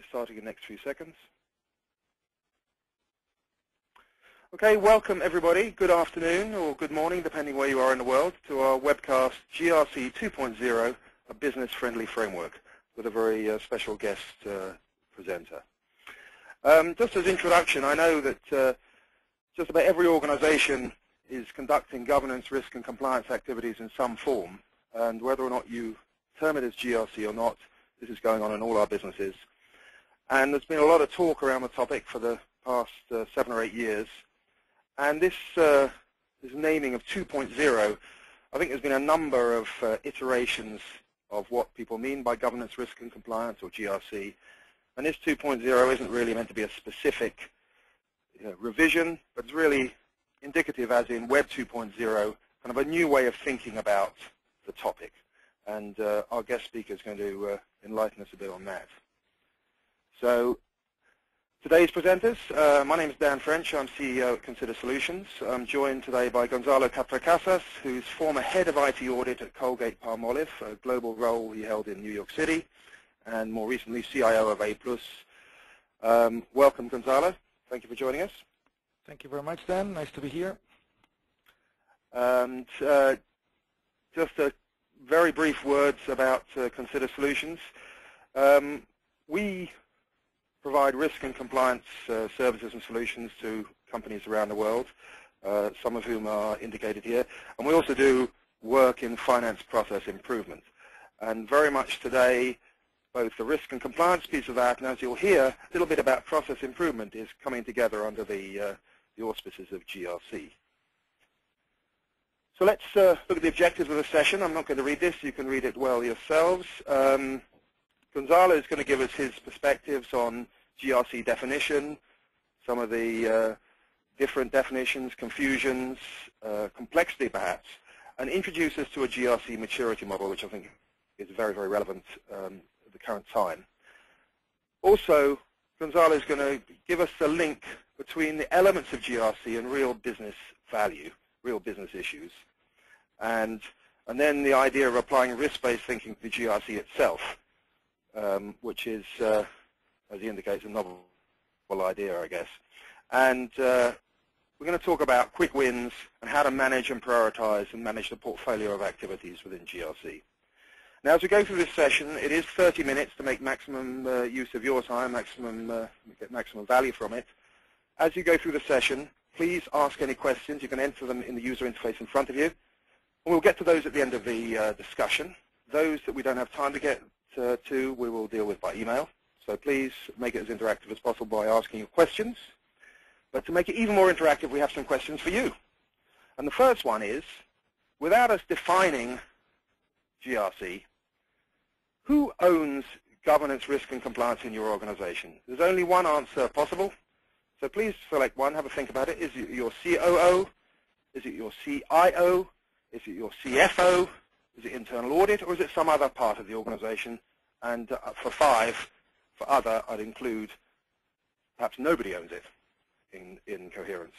starting in the next few seconds. Okay, welcome everybody. Good afternoon or good morning, depending where you are in the world, to our webcast GRC 2.0, a business-friendly framework, with a very special guest presenter. Just as introduction, I know that just about every organization is conducting governance, risk, and compliance activities in some form, and whether or not you term it as GRC or not, this is going on in all our businesses. And there's been a lot of talk around the topic for the past 7 or 8 years. And this naming of 2.0, I think there's been a number of iterations of what people mean by governance, risk, and compliance, or GRC. And this 2.0 isn't really meant to be a specific revision, but it's really indicative, as in Web 2.0, kind of a new way of thinking about the topic. And our guest speaker is going to enlighten us a bit on that. So today's presenters, my name is Dan French. I'm CEO at Consider Solutions. I'm joined today by Gonzalo Cuatrecasas, who's former head of IT Audit at Colgate Palmolive, a global role he held in New York City, and more recently CIO of Applus. Welcome, Gonzalo. Thank you for joining us. Thank you very much, Dan. Nice to be here. And just a very brief words about Consider Solutions. We provide risk and compliance services and solutions to companies around the world, some of whom are indicated here. And we also do work in finance process improvement. And very much today, both the risk and compliance piece of that, and as you'll hear, a little bit about process improvement is coming together under the auspices of GRC. So let's look at the objectives of the session. I'm not going to read this. You can read it well yourselves. Gonzalo is going to give us his perspectives on GRC definition, some of the different definitions, confusions, complexity perhaps, and introduce us to a GRC maturity model, which I think is very, very relevant at the current time. Also, Gonzalo is going to give us a link between the elements of GRC and real business value, real business issues, and then the idea of applying risk-based thinking to GRC itself, which is, as he indicates, a novel idea, I guess. And we're going to talk about quick wins and how to manage and prioritize and manage the portfolio of activities within GRC. Now, as we go through this session, it is 30 minutes to make maximum use of your time, get maximum value from it. As you go through the session, please ask any questions. You can enter them in the user interface in front of you. And we'll get to those at the end of the discussion. Those that we don't have time to get to, we will deal with by email. So please make it as interactive as possible by asking your questions. But to make it even more interactive, we have some questions for you. And the first one is, without us defining GRC, who owns governance, risk, and compliance in your organization? There's only one answer possible. So please select one, have a think about it. Is it your COO? Is it your CIO? Is it your CFO? Is it internal audit? Or is it some other part of the organization? And for 5, for other, I'd include perhaps nobody owns it in coherence.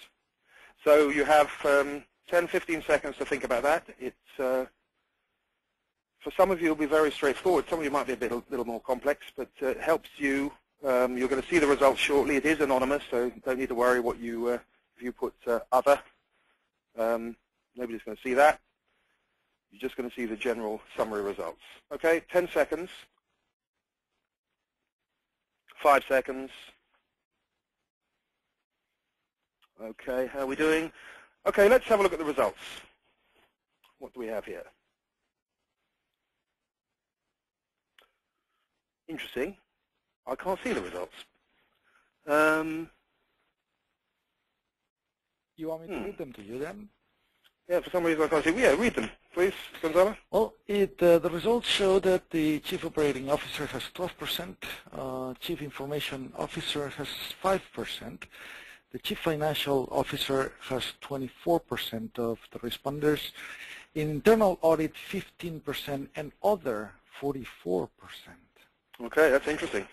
So you have 10, 15 seconds to think about that. It's, for some of you, it'll be very straightforward. Some of you might be a little more complex, but it helps you. You're going to see the results shortly. It is anonymous, so don't need to worry what you, if you put other, nobody's going to see that. You're just going to see the general summary results. Okay, 10 seconds. 5 seconds. Okay, how are we doing? Okay, let's have a look at the results. What do we have here? Interesting. I can't see the results. You want me to read them to you then? Yeah, for some reason I can't see. Yeah, read them, please, Gonzalo. Well, the results show that the Chief Operating Officer has 12%, Chief Information Officer has 5%, the Chief Financial Officer has 24% of the responders, in Internal Audit 15%, and Other 44%. Okay, that's interesting.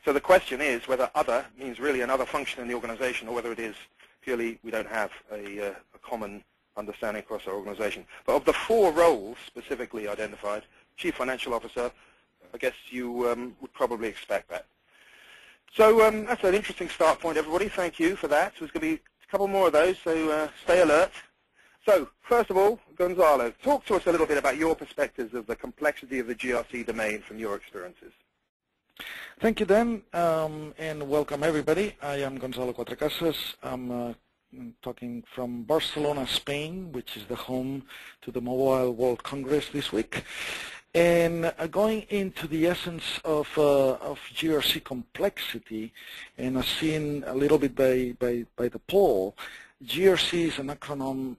So the question is whether other means really another function in the organization or whether it is purely we don't have a common understanding across our organization. But of the 4 roles specifically identified, Chief Financial Officer, I guess you would probably expect that. So that's an interesting start point, everybody. Thank you for that. So there's going to be a couple more of those, so stay alert. So first of all, Gonzalo, talk to us a little bit about your perspectives of the complexity of the GRC domain from your experiences. Thank you, Dan, and welcome everybody. I am Gonzalo Cuatrecasas. I'm talking from Barcelona, Spain, which is the home to the Mobile World Congress this week. And going into the essence of GRC complexity, and as seen a little bit by the poll, GRC is an acronym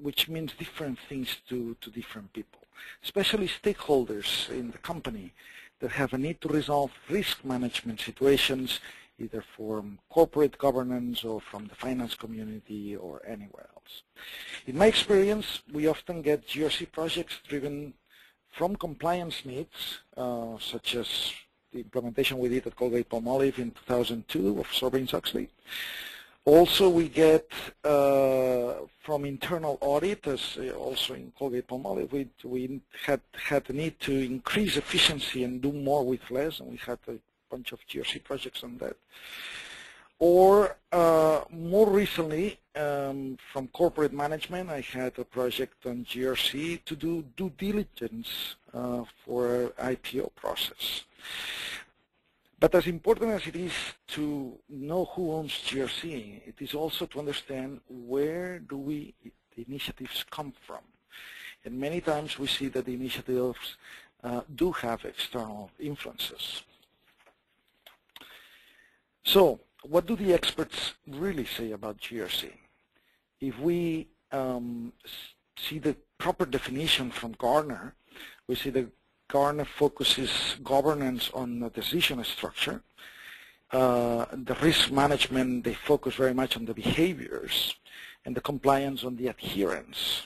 which means different things to different people, especially stakeholders in the company that have a need to resolve risk management situations, either from corporate governance or from the finance community or anywhere else. In my experience, we often get GRC projects driven from compliance needs, such as the implementation we did at Colgate Palmolive in 2002 of Sarbanes-Oxley. Also, we get from internal audit, as also in Colgate Palmolive, we had the need to increase efficiency and do more with less, and we had a bunch of GRC projects on that. Or more recently, from corporate management, I had a project on GRC to do due diligence for an IPO process. But as important as it is to know who owns GRC, it is also to understand where the initiatives come from. And many times we see that the initiatives do have external influences. So what do the experts really say about GRC? If we see the proper definition from Gartner, we see that Gartner focuses governance on the decision structure. The risk management, they focus very much on the behaviors, and the compliance on the adherence.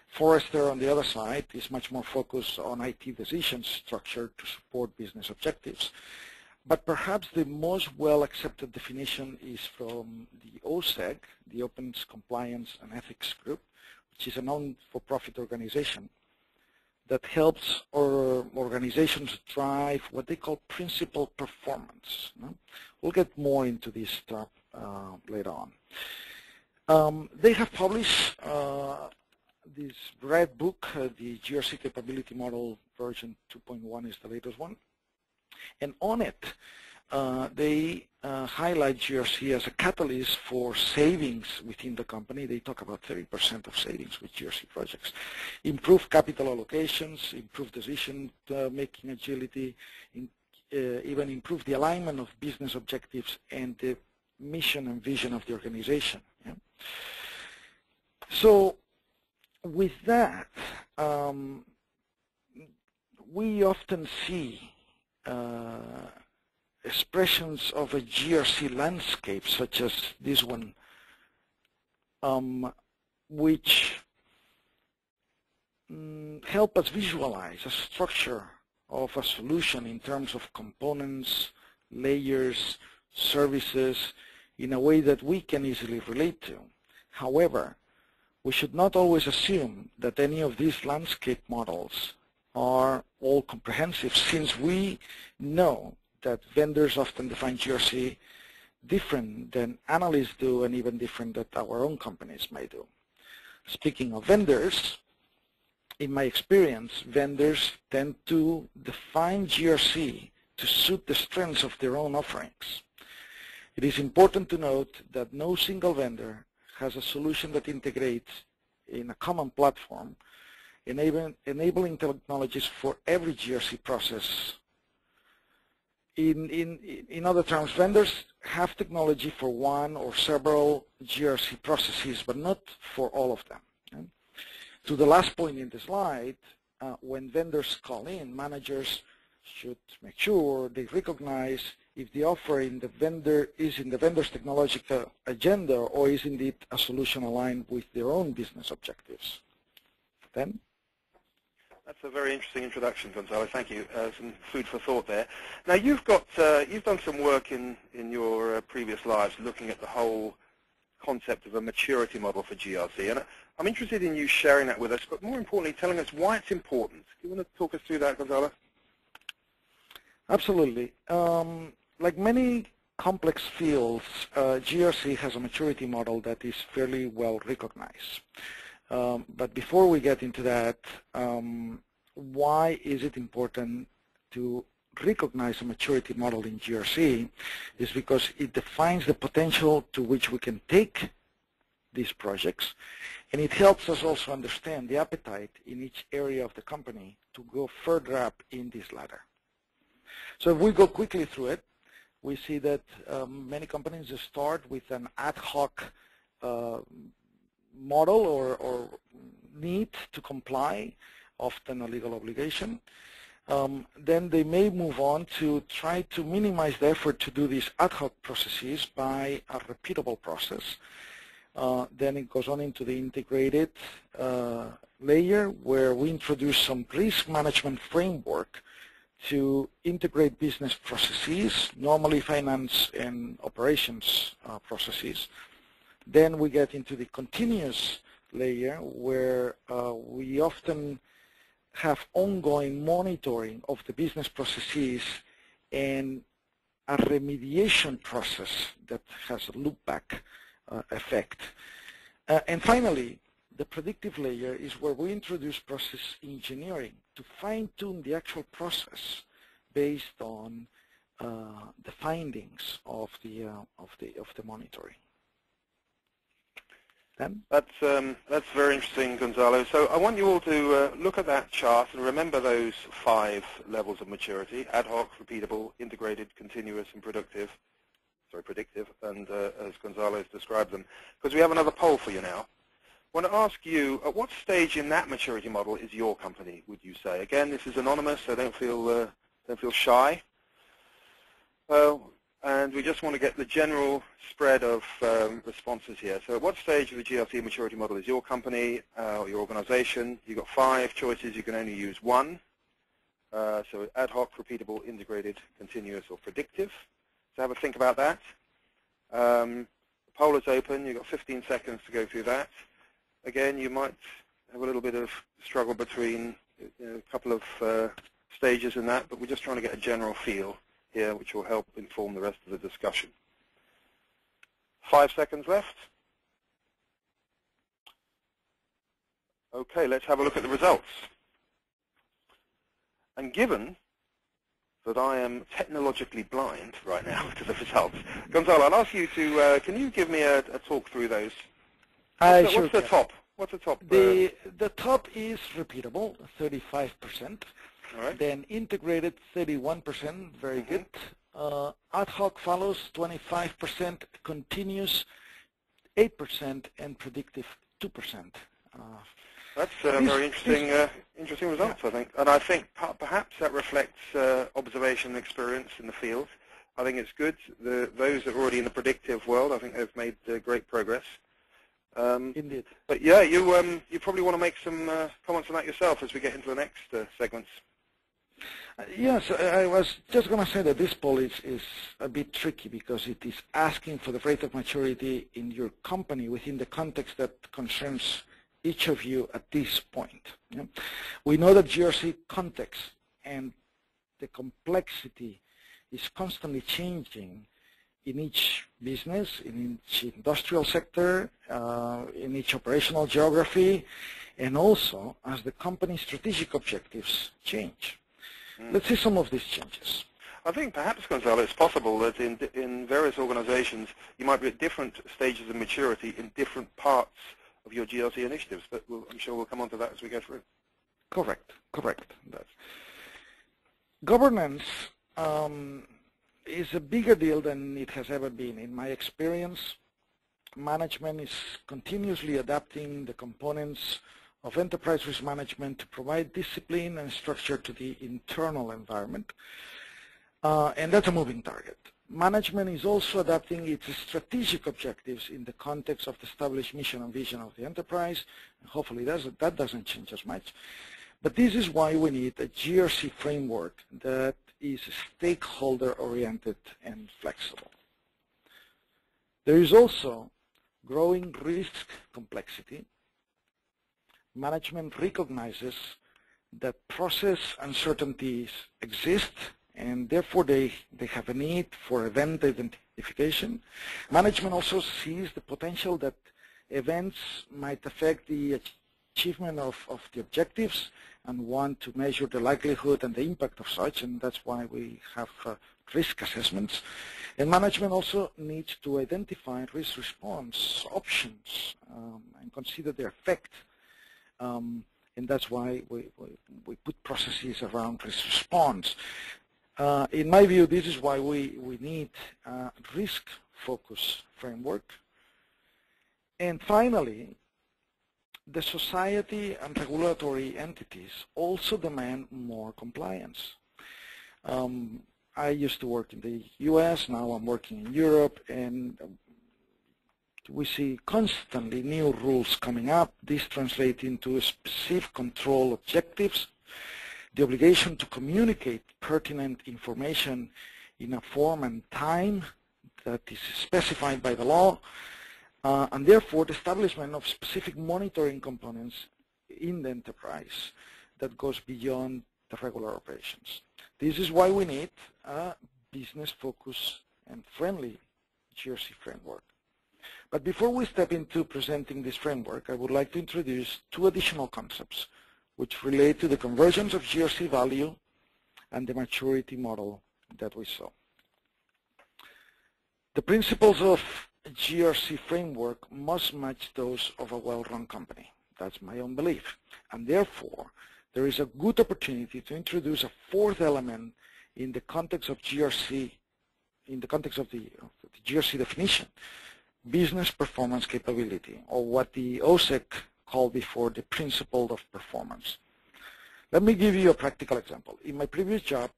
Forrester, on the other side, is much more focused on IT decision structure to support business objectives. But perhaps the most well-accepted definition is from the OSEG, the Opens Compliance and Ethics Group, which is a non-for-profit organization that helps organizations drive what they call principal performance. We'll get more into this stuff later on. They have published this red book, the GRC Capability Model version 2.1 is the latest one. And on it, they highlight GRC as a catalyst for savings within the company. They talk about 30% of savings with GRC projects. Improve capital allocations, improve decision-making agility, even improve the alignment of business objectives and the mission and vision of the organization. Yeah? So with that, we often see expressions of a GRC landscape, such as this one, which help us visualize a structure of a solution in terms of components, layers, services, in a way that we can easily relate to. However, we should not always assume that any of these landscape models are all comprehensive, since we know that vendors often define GRC different than analysts do, and even different than our own companies may do. Speaking of vendors, in my experience, vendors tend to define GRC to suit the strengths of their own offerings. It is important to note that no single vendor has a solution that integrates in a common platform, enabling technologies for every GRC process. In other terms, vendors have technology for one or several GRC processes, but not for all of them. Okay? To the last point in the slide, when vendors call in, managers should make sure they recognize if the offer in the vendor is in the vendor's technological agenda, or is indeed a solution aligned with their own business objectives. Then? That's a very interesting introduction, Gonzalo. Thank you. Some food for thought there. Now, you've done some work in your previous lives looking at the whole concept of a maturity model for GRC, and I'm interested in you sharing that with us, but more importantly, telling us why it's important. Do you want to talk us through that, Gonzalo? Absolutely. like many complex fields, GRC has a maturity model that is fairly well recognized. But before we get into that, why is it important to recognize a maturity model in GRC? Is because it defines the potential to which we can take these projects, and it helps us also understand the appetite in each area of the company to go further up in this ladder. So if we go quickly through it, we see that many companies start with an ad hoc model or need to comply, often a legal obligation. Then they may move on to try to minimize the effort to do these ad hoc processes by a repeatable process. Then it goes on into the integrated layer, where we introduce some risk management framework to integrate business processes, normally finance and operations processes. Then we get into the continuous layer, where we often have ongoing monitoring of the business processes and a remediation process that has a loop-back effect. And finally, the predictive layer is where we introduce process engineering to fine-tune the actual process based on the findings of the monitoring. Dan? That's very interesting, Gonzalo. So I want you all to look at that chart and remember those 5 levels of maturity: ad hoc, repeatable, integrated, continuous, and predictive, and as Gonzalo has described them. Because we have another poll for you now. I want to ask you, at what stage in that maturity model is your company, would you say? Again, this is anonymous, so don't feel shy. And we just want to get the general spread of responses here. So at what stage of the GRC maturity model is your company or your organization? You've got 5 choices. You can only use 1. So ad hoc, repeatable, integrated, continuous, or predictive. So have a think about that. The poll is open. You've got 15 seconds to go through that. Again, you might have a little bit of struggle between a couple of stages in that, but we're just trying to get a general feel here, which will help inform the rest of the discussion. 5 seconds left. Okay, let's have a look at the results. And given that I am technologically blind right now to the results, Gonzalo, I'll ask you to, can you give me a talk through those? What's the top? What's the top? The top is repeatable, 35%. All right. Then integrated, 31%, very good. Ad hoc follows, 25%, continuous, 8%, and predictive, 2%. That's very interesting results, I think. And I think perhaps that reflects observation and experience in the field. I think it's good. Those that are already in the predictive world, I think they've made great progress. Indeed. But yeah, you probably want to make some comments on that yourself as we get into the next segments. Yes, I was just going to say that this poll is a bit tricky because it is asking for the rate of maturity in your company within the context that concerns each of you at this point. Yeah? We know that GRC context and the complexity is constantly changing in each business, in each industrial sector, in each operational geography, and also as the company's strategic objectives change. Let's see some of these changes. I think perhaps, Gonzalo, it's possible that in various organizations you might be at different stages of maturity in different parts of your GRC initiatives, but I'm sure we'll come on to that as we go through. Correct. Governance is a bigger deal than it has ever been. In my experience, management is continuously adapting the components of enterprise risk management to provide discipline and structure to the internal environment, and that's a moving target. Management is also adapting its strategic objectives in the context of the established mission and vision of the enterprise, and hopefully that doesn't change as much. But this is why we need a GRC framework that is stakeholder-oriented and flexible. There is also growing risk complexity. Management recognizes that process uncertainties exist and therefore they have a need for event identification. Management also sees the potential that events might affect the achievement of the objectives and want to measure the likelihood and the impact of such, and that's why we have risk assessments. And management also needs to identify risk response options and consider their effect. And that's why we put processes around risk response. In my view, this is why we need a risk-focused framework. And finally, the society and regulatory entities also demand more compliance. I used to work in the US, now I'm working in Europe, and we see constantly new rules coming up. These translate into specific control objectives, the obligation to communicate pertinent information in a form and time that is specified by the law, and therefore the establishment of specific monitoring components in the enterprise that goes beyond the regular operations. This is why we need a business-focused and friendly GRC framework. But before we step into presenting this framework, I would like to introduce two additional concepts which relate to the convergence of GRC value and the maturity model that we saw. The principles of a GRC framework must match those of a well-run company. That's my own belief. And therefore, there is a good opportunity to introduce a fourth element in the context of GRC, in the context of the GRC definition, business performance capability, or what the OSEC called before the principle of performance. Let me give you a practical example. In my previous job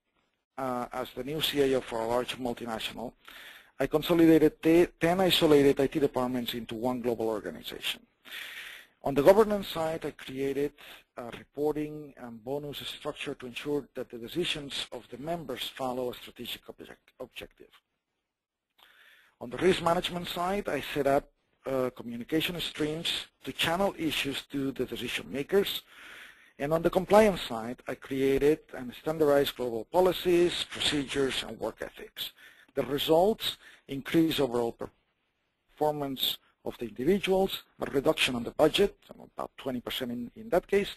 as the new CIO for a large multinational, I consolidated 10 isolated IT departments into one global organization. On the governance side, I created a reporting and bonus structure to ensure that the decisions of the members follow a strategic objective. On the risk management side, I set up communication streams to channel issues to the decision makers. And on the compliance side, I created and standardized global policies, procedures, and work ethics. The results increase overall performance of the individuals, a reduction on the budget, about 20% in that case,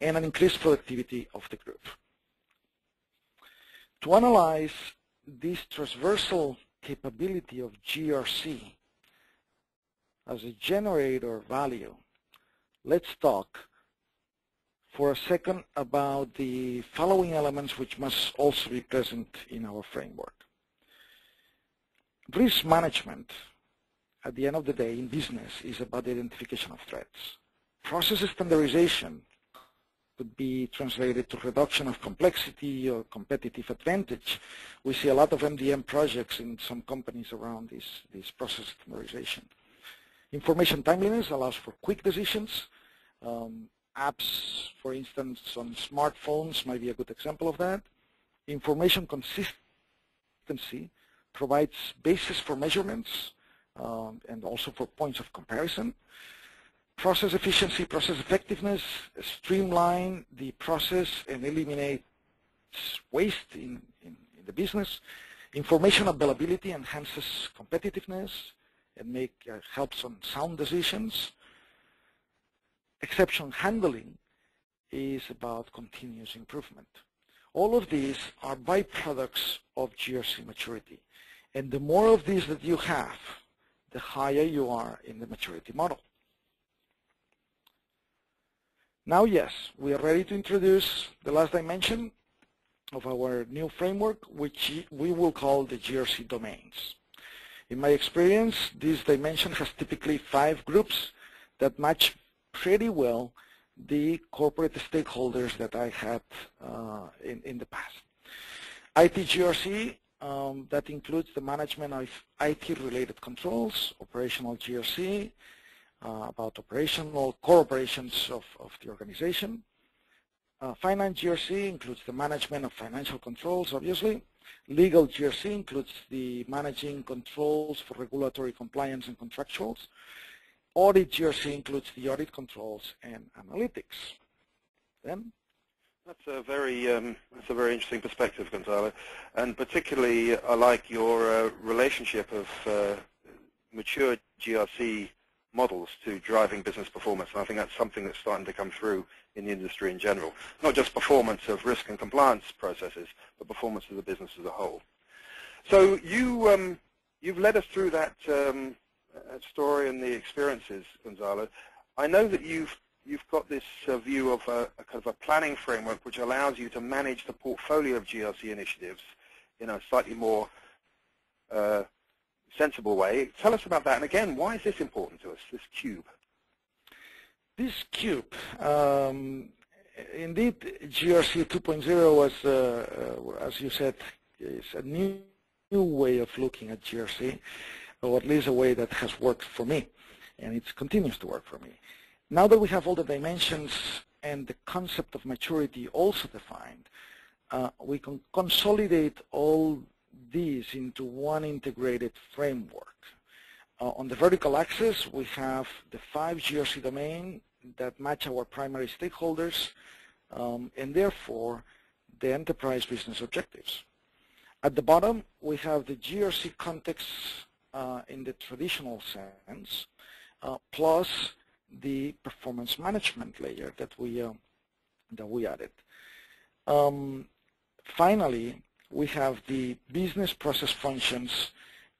and an increased productivity of the group. To analyze this transversal capability of GRC as a generator of value, let's talk for a second about the following elements which must also be present in our framework. Risk management, at the end of the day, in business, is about the identification of threats. Process standardization could be translated to reduction of complexity or competitive advantage. We see a lot of MDM projects in some companies around this process standardization. Information timeliness allows for quick decisions. Apps, for instance, on smartphones might be a good example of that. Information consistency provides basis for measurements and also for points of comparison. Process efficiency, process effectiveness, streamline the process and eliminate waste in the business. Information availability enhances competitiveness and helps on sound decisions. Exception handling is about continuous improvement. All of these are byproducts of GRC maturity. And the more of these that you have, the higher you are in the maturity model. Now, yes, we are ready to introduce the last dimension of our new framework, which we will call the GRC domains. In my experience, this dimension has typically 5 groups that match pretty well the corporate stakeholders that I had in the past. IT GRC, that includes the management of IT-related controls, operational GRC, about operational core operations of the organization. Finance GRC includes the management of financial controls, obviously. Legal GRC includes the managing controls for regulatory compliance and contractuals. Audit GRC includes the audit controls and analytics. Then That's a very interesting perspective, Gonzalo, and particularly I like your relationship of mature GRC models to driving business performance, and I think that's something that's starting to come through in the industry in general. Not just performance of risk and compliance processes, but performance of the business as a whole. So you've led us through that story and the experiences, Gonzalo. I know that you've got this view of a kind of a planning framework which allows you to manage the portfolio of GRC initiatives in a slightly more sensible way. Tell us about that. And again, why is this important to us, this cube? This cube, indeed, GRC 2.0 was, as you said, is a new way of looking at GRC, or at least a way that has worked for me, and it continues to work for me. Now that we have all the dimensions and the concept of maturity also defined, we can consolidate all these into one integrated framework. On the vertical axis, we have the 5 GRC domains that match our primary stakeholders, and therefore the enterprise business objectives. At the bottom, we have the GRC context in the traditional sense, plus the performance management layer that we added. Finally, we have the business process functions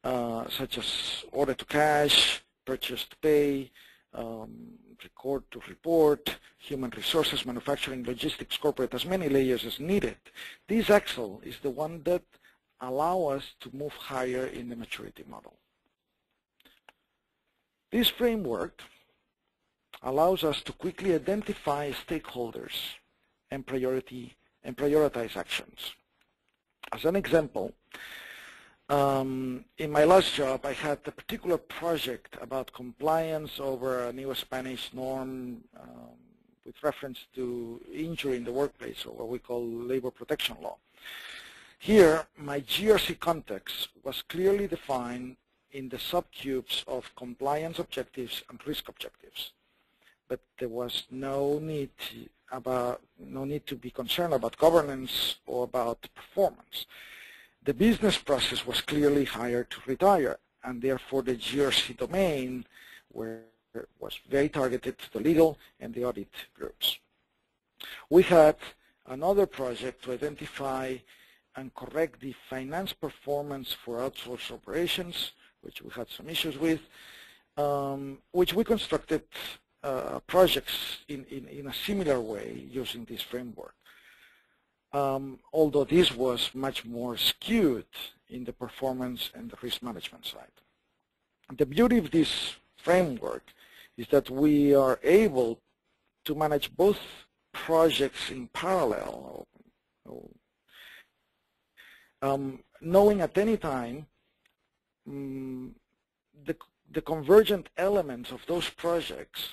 such as order to cash, purchase to pay, record to report, human resources, manufacturing, logistics, corporate, as many layers as needed. This axle is the one that allows us to move higher in the maturity model. This framework allows us to quickly identify stakeholders and prioritize actions. As an example, in my last job, I had a particular project about compliance over a new Spanish norm with reference to injury in the workplace, or what we call labor protection law. Here, my GRC context was clearly defined in the subcubes of compliance objectives and risk objectives, but there was no need to be concerned about governance or about performance. The business process was clearly hire to retire, and therefore the GRC domain was very targeted to the legal and the audit groups. We had another project to identify and correct the finance performance for outsourced operations, which we had some issues with, which we constructed projects in a similar way using this framework. Although this was much more skewed in the performance and the risk management side. The beauty of this framework is that we are able to manage both projects in parallel, knowing at any time the convergent elements of those projects,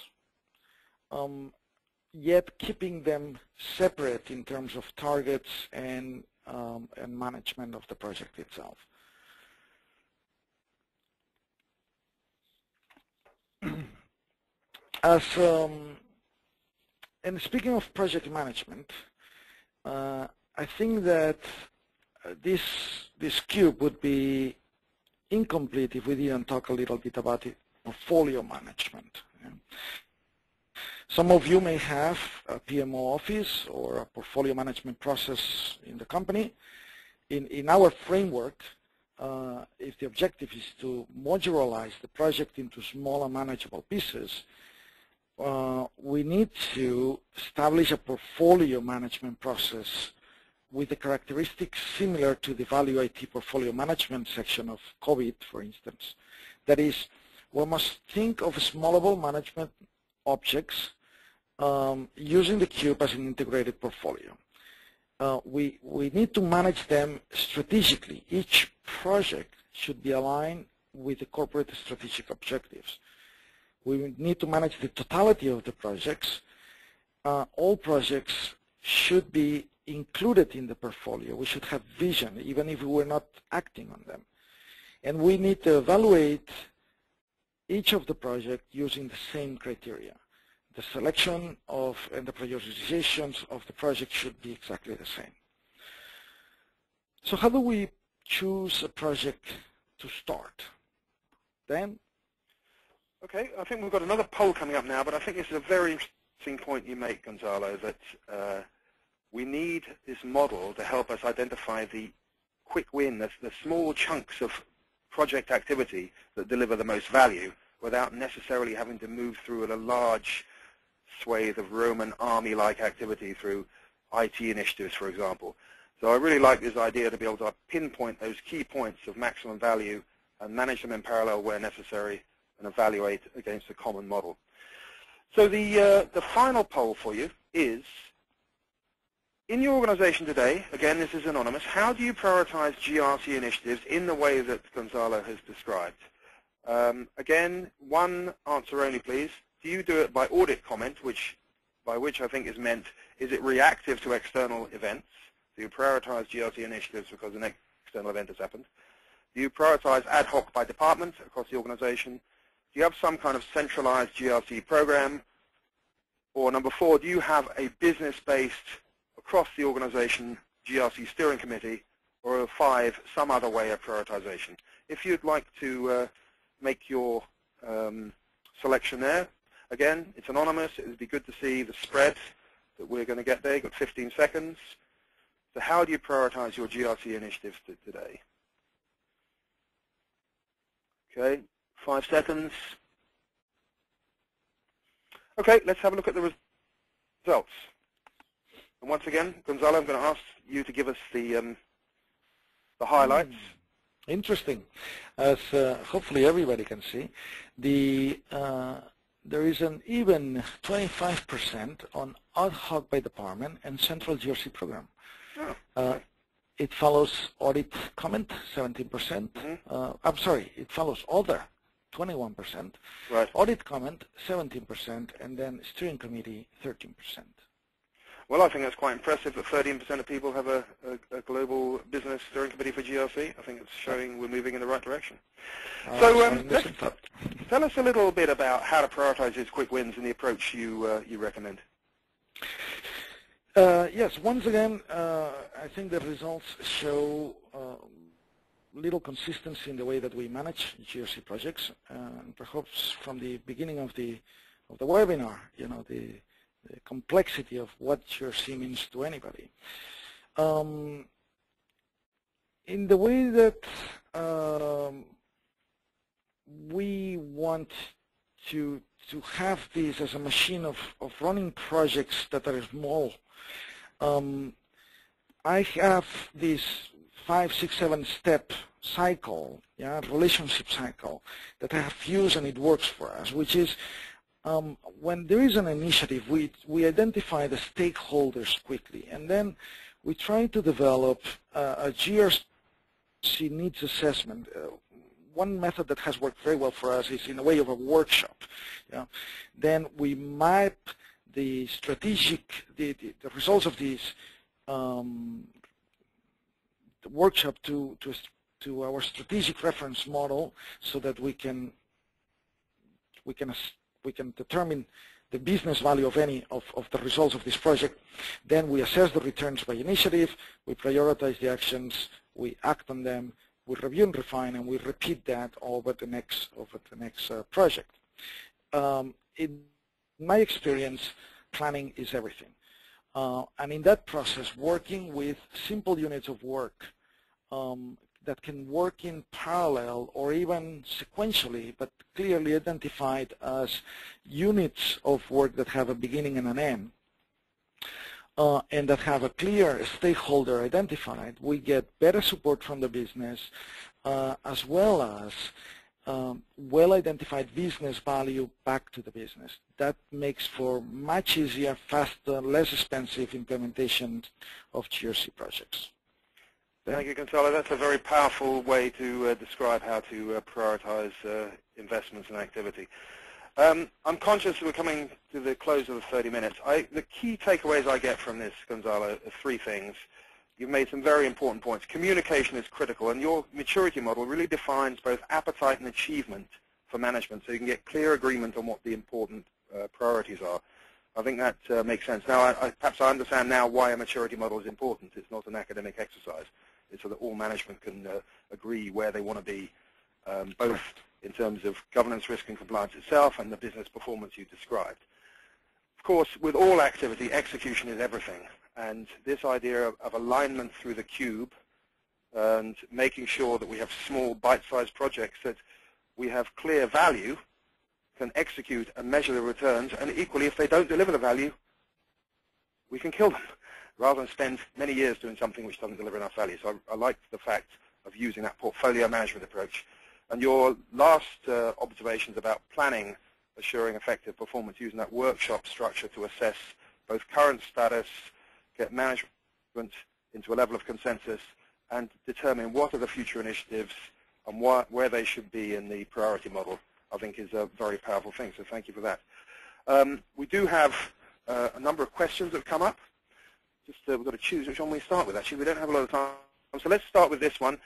yet keeping them separate in terms of targets and management of the project itself. And speaking of project management, I think that this cube would be incomplete if we didn't talk a little bit about portfolio management. Some of you may have a PMO office or a portfolio management process in the company. In our framework, if the objective is to modularize the project into smaller manageable pieces, we need to establish a portfolio management process with the characteristics similar to the Value IT portfolio management section of COVID, for instance. That is, we must think of smallable management objects using the cube as an integrated portfolio. We need to manage them strategically. Each project should be aligned with the corporate strategic objectives. We need to manage the totality of the projects. All projects should be included in the portfolio. We should have vision, even if we were not acting on them. And we need to evaluate each of the projects using the same criteria. the selection of and the prioritizations of the project should be exactly the same. So how do we choose a project to start? Dan? Okay, I think we've got another poll coming up now, but I think this is a very interesting point you make, Gonzalo, that we need this model to help us identify the quick win, the small chunks of project activity that deliver the most value without necessarily having to move through a large swathe of Roman army-like activity through IT initiatives, for example. So I really like this idea to be able to pinpoint those key points of maximum value and manage them in parallel where necessary and evaluate against a common model. So the final poll for you is, in your organization today, again this is anonymous, how do you prioritize GRC initiatives in the way that Gonzalo has described? Again, one answer only please. Do you do it by audit comment, by which I think is meant, is it reactive to external events? Do you prioritize GRC initiatives because an external event has happened? Do you prioritize ad hoc by department across the organization? Do you have some kind of centralized GRC program? Or number 4, do you have a business-based, across the organization, GRC steering committee? Or 5, some other way of prioritization? If you'd like to make your selection there, again, it's anonymous. It would be good to see the spread that we're going to get there. You've got 15 seconds. So how do you prioritize your GRC initiatives today? Okay, 5 seconds. Okay, let's have a look at the results. And once again, Gonzalo, I'm going to ask you to give us the highlights. Interesting. As hopefully everybody can see, there is an even 25% on ad hoc by department and central GRC program. Oh, okay. It follows audit comment, 17%. Mm-hmm. I'm sorry, it follows other, 21%. Right. Audit comment, 17%, and then steering committee, 13%. Well, I think that's quite impressive that 13% of people have a global business steering committee for GRC. I think it's showing we're moving in the right direction. So tell us a little bit about how to prioritize these quick wins and the approach you recommend. Yes, once again, I think the results show little consistency in the way that we manage GRC projects. And perhaps from the beginning of the webinar, you know, the complexity of what GRC means to anybody. In the way that we want to have this as a machine of running projects that are small, I have this 5, 6, 7 step cycle, yeah, relationship cycle that I have used and it works for us, which is when there is an initiative, we identify the stakeholders quickly, and then we try to develop a GRC needs assessment. One method that has worked very well for us is in a way of a workshop. Yeah. Then we map the strategic, the results of this the workshop to our strategic reference model, so that we can determine the business value of any of the results of this project. Then we assess the returns by initiative, we prioritize the actions, we act on them, we review and refine, and we repeat that over the next project. In my experience, planning is everything. And in that process, working with simple units of work that can work in parallel or even sequentially, but clearly identified as units of work that have a beginning and an end, and that have a clear stakeholder identified, we get better support from the business, as well as well-identified business value back to the business. That makes for much easier, faster, less expensive implementation of GRC projects. Thank you, Gonzalo. That's a very powerful way to describe how to prioritize investments and activity. I'm conscious we're coming to the close of the 30 minutes. The key takeaways I get from this, Gonzalo, are 3 things. You've made some very important points. Communication is critical, and your maturity model really defines both appetite and achievement for management, so you can get clear agreement on what the important priorities are. I think that makes sense. Now, perhaps I understand now why a maturity model is important. It's not an academic exercise. It's so that all management can agree where they want to be, both in terms of governance, risk, and compliance itself and the business performance you described. Of course, with all activity, execution is everything. And this idea of alignment through the cube and making sure that we have small, bite-sized projects that we have clear value, can execute and measure the returns, and equally, if they don't deliver the value, we can kill them, rather than spend many years doing something which doesn't deliver enough value. So I like the fact of using that portfolio management approach. And your last observations about planning, assuring effective performance, using that workshop structure to assess both current status, get management into a level of consensus, and determine what are the future initiatives and where they should be in the priority model, I think is a very powerful thing. So thank you for that. We do have a number of questions that have come up. Just we've got to choose which one we start with. Actually, we don't have a lot of time. So let's start with this one.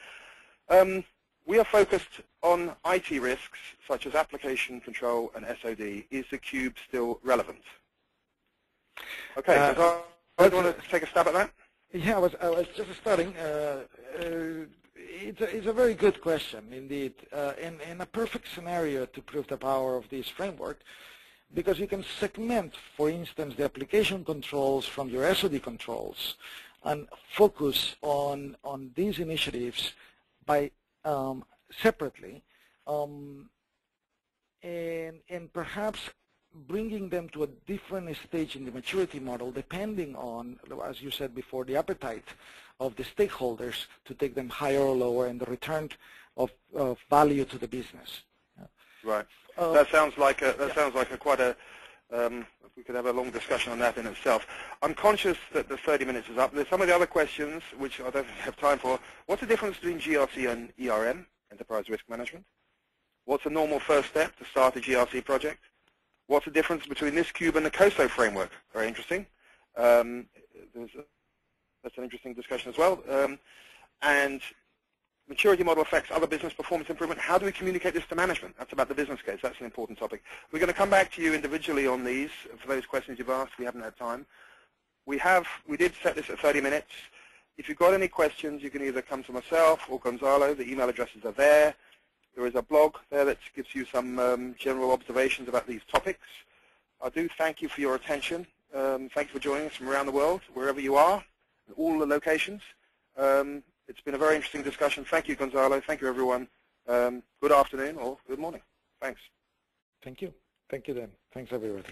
We are focused on IT risks, such as application control and SOD. Is the cube still relevant? Okay, so do you want to take a stab at that? Yeah, I was just starting. It's a very good question, indeed. In a perfect scenario to prove the power of this framework, because you can segment, for instance, the application controls from your SOD controls and focus on these initiatives by separately, and perhaps bringing them to a different stage in the maturity model, depending on, as you said before, the appetite of the stakeholders to take them higher or lower and the return of value to the business. Right. That sounds like quite a. We could have a long discussion on that in itself. I'm conscious that the 30 minutes is up. There's some of the other questions which I don't have time for. What's the difference between GRC and ERM, Enterprise Risk Management? What's a normal first step to start a GRC project? What's the difference between this cube and the COSO framework? Very interesting. That's an interesting discussion as well. And maturity model affects other business performance improvement. How do we communicate this to management? That's about the business case. That's an important topic. We're going to come back to you individually on these for those questions you've asked. We haven't had time. We did set this at 30 minutes. If you've got any questions, you can either come to myself or Gonzalo. The email addresses are there. There is a blog there that gives you some general observations about these topics. I do thank you for your attention. Thank you for joining us from around the world, wherever you are, all the locations. It's been a very interesting discussion. Thank you, Gonzalo. Thank you, everyone. Good afternoon or good morning. Thanks. Thank you. Thank you, Dan. Thanks, everybody.